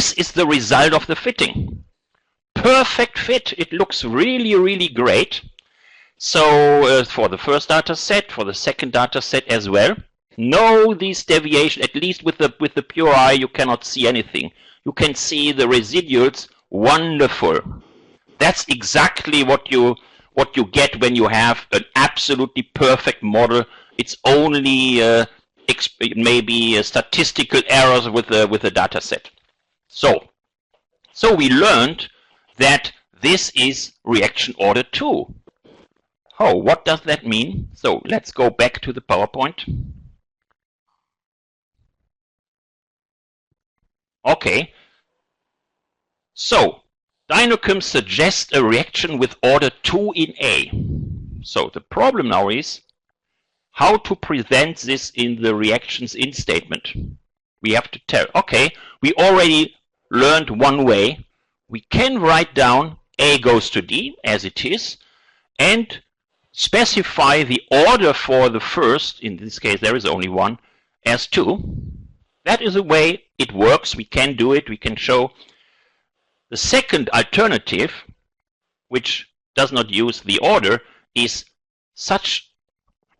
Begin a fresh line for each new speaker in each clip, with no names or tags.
this is the result of the fitting. Perfect fit. It looks really, really great. So for the first data set, for the second data set as well, no these deviation, at least with the pure eye, you cannot see anything. You can see the residuals. Wonderful. That's exactly what you get when you have an absolutely perfect model. It's only maybe statistical errors with the data set. So we learned that this is reaction order 2. Oh, what does that mean? So let's go back to the PowerPoint. Okay. So DynoChem suggests a reaction with order 2 in A. So the problem now is how to present this in the reactions in statement. We have to tell, okay, we already learned one way. We can write down A goes to D as it is and specify the order for the first, in this case there is only one, as 2. That is a way it works. We can do it. We can show. The second alternative, which does not use the order, is such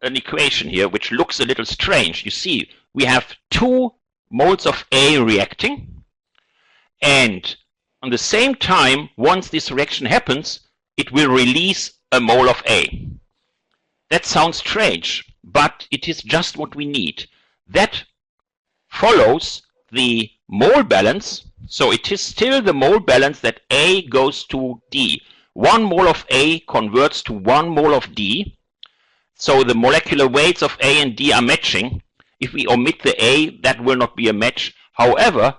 an equation here, which looks a little strange. You see, we have 2 moles of A reacting, and on the same time, once this reaction happens, it will release a mole of A. That sounds strange, but it is just what we need. That follows the mole balance. So it is still the mole balance that A goes to D. 1 mole of A converts to 1 mole of D. So the molecular weights of A and D are matching. If we omit the A, that will not be a match. However,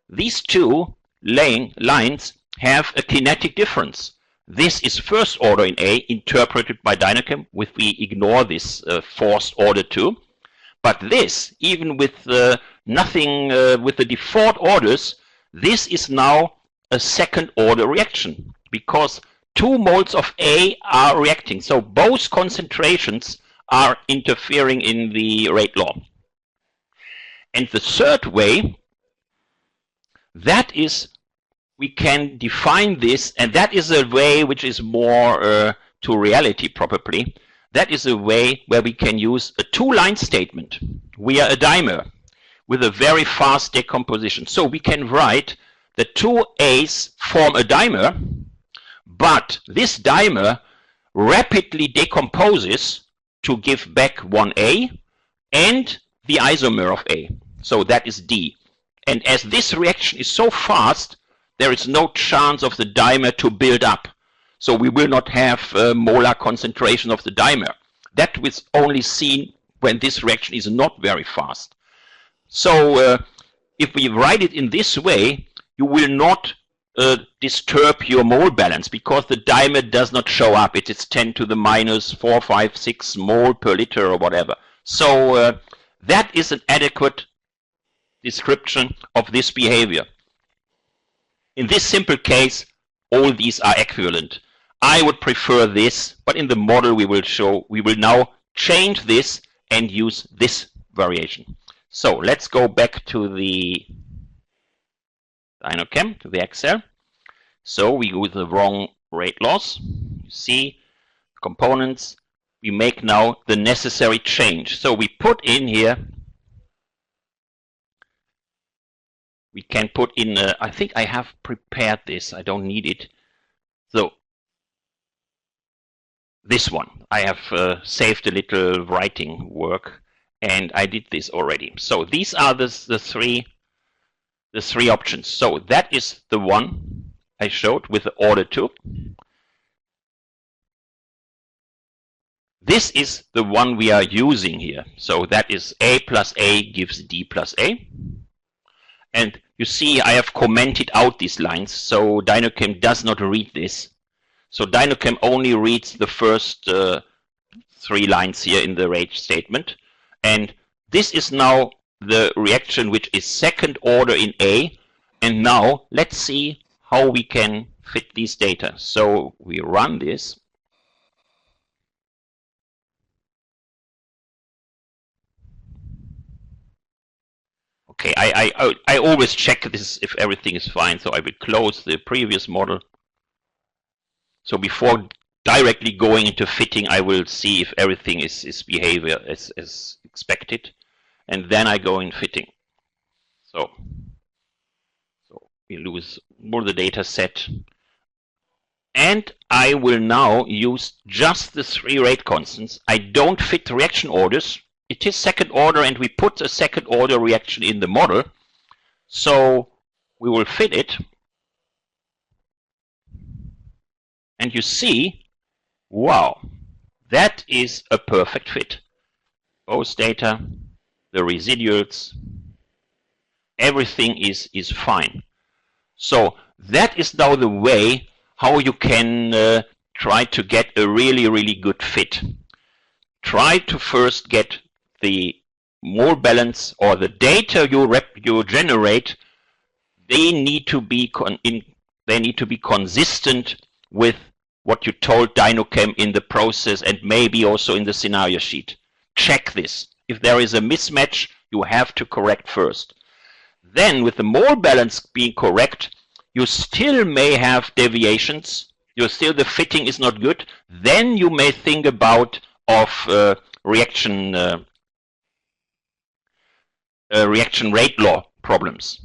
these 2 lines have a kinetic difference. This is first order in A, interpreted by DynoChem, if we ignore this forced order 2. But this, even with nothing, with the default orders, this is now a second order reaction because 2 moles of A are reacting. So both concentrations are interfering in the rate law. And the third way, that is, we can define this, and that is a way which is more to reality probably. That is a way where we can use a 2-line statement. We are a dimer with a very fast decomposition. So we can write the 2 A's form a dimer, but this dimer rapidly decomposes to give back 1 A and the isomer of A. So that is D. And as this reaction is so fast, there is no chance of the dimer to build up. So we will not have molar concentration of the dimer. That was only seen when this reaction is not very fast. So if we write it in this way, you will not disturb your mole balance because the dimer does not show up. It is 10 to the minus 4, 5, 6 mole per liter or whatever. So that is an adequate description of this behavior. In this simple case, all these are equivalent. I would prefer this, but in the model we will now change this and use this variation. So let's go back to the DynoChem, to the Excel. So we use the wrong rate laws. You see, components, we make now the necessary change. So we put in here, we can put in, I think I have prepared this, I don't need it. So this one, I have saved a little writing work and I did this already. So these are the three options. So that is the one I showed with the order 2. This is the one we are using here. So that is A plus A gives D plus A. And you see I have commented out these lines, so DynoChem does not read this. So DynoChem only reads the first 3 lines here in the rate statement. And this is now the reaction which is second order in A. And now let's see how we can fit these data. So we run this. Okay, I always check this if everything is fine, so I will close the previous model. So before directly going into fitting, I will see if everything is behavior as expected, and then I go in fitting. So we lose more the data set. And I will now use just the 3 rate constants. I don't fit reaction orders. It is second order, and we put a second order reaction in the model. So we will fit it. And you see, wow, that is a perfect fit. Both data, the residuals, everything is fine. So that is now the way how you can try to get a really good fit. Try to first get the mole balance, or the data you generate. They need to be consistent with what you told DynoChem in the process, and maybe also in the scenario sheet. Check this. If there is a mismatch, you have to correct first. Then, with the mole balance being correct, you still may have deviations. The fitting is not good. Then you may think about reaction rate law problems.